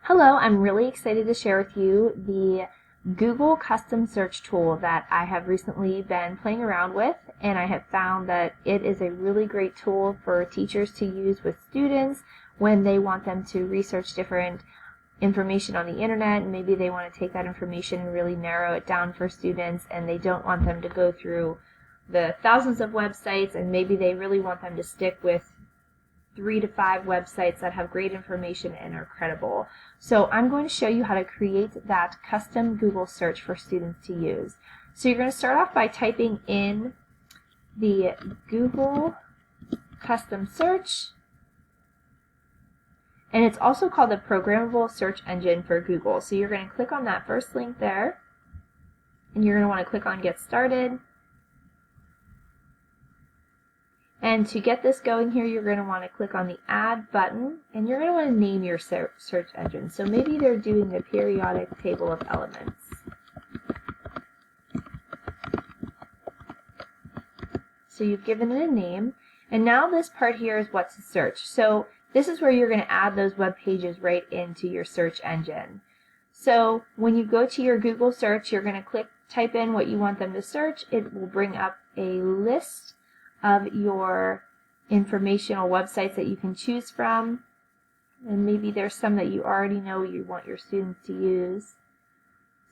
Hello, I'm really excited to share with you the Google Custom Search tool that I have recently been playing around with, and I have found that it is a really great tool for teachers to use with students when they want them to research different information on the internet, and maybe they want to take that information and really narrow it down for students, and they don't want them to go through the thousands of websites, and maybe they really want them to stick with 3 to 5 websites that have great information and are credible. So I'm going to show you how to create that custom Google search for students to use. So you're going to start off by typing in the Google custom search, and it's also called the programmable search engine for Google. So you're going to click on that first link there, and you're going to want to click on Get Started. And to get this going here, you're going to want to click on the Add button, and you're going to want to name your search engine. So maybe they're doing the periodic table of elements. So you've given it a name, and now this part here is what to search. So this is where you're going to add those web pages right into your search engine. So when you go to your Google search, you're going to type in what you want them to search. It will bring up a list of your informational websites that you can choose from, and maybe there's some that you already know you want your students to use.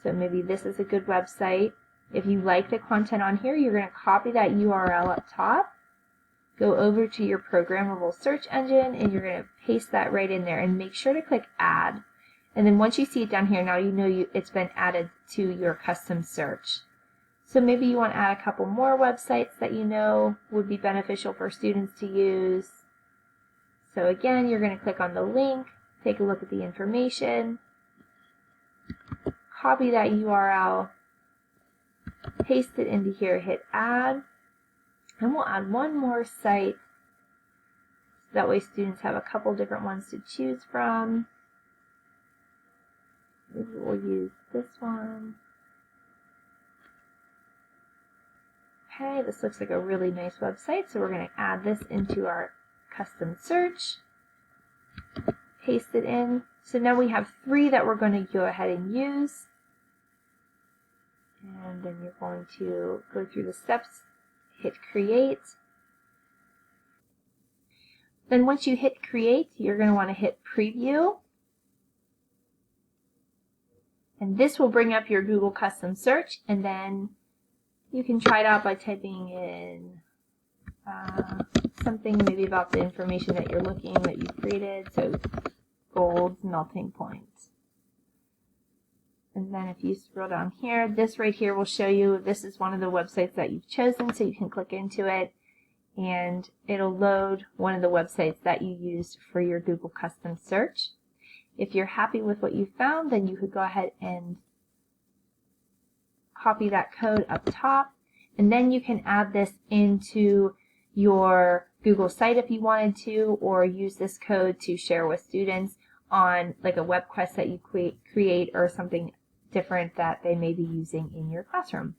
So maybe this is a good website. If you like the content on here, you're going to copy that URL up top, go over to your programmable search engine, and you're going to paste that right in there, and make sure to click Add. And then once you see it down here, now you know it's been added to your custom search. So maybe you want to add a couple more websites that you know would be beneficial for students to use. So again, you're going to click on the link, take a look at the information, copy that URL, paste it into here, hit Add, and we'll add one more site. So that way students have a couple different ones to choose from. Maybe we'll use this one. Okay, this looks like a really nice website, so we're going to add this into our custom search, paste it in. So now we have 3 that we're going to go ahead and use. And then you're going to go through the steps, hit Create. Then once you hit Create, you're going to want to hit Preview. And this will bring up your Google custom search, and then you can try it out by typing in something maybe about the information that you're looking that you created. So gold melting point. And then if you scroll down here, this right here will show you this is one of the websites that you've chosen, so you can click into it and it'll load one of the websites that you used for your Google custom search. If you're happy with what you found, then you could go ahead and copy that code up top, and then you can add this into your Google site if you wanted to, or use this code to share with students on like a web quest that you create or something different that they may be using in your classroom.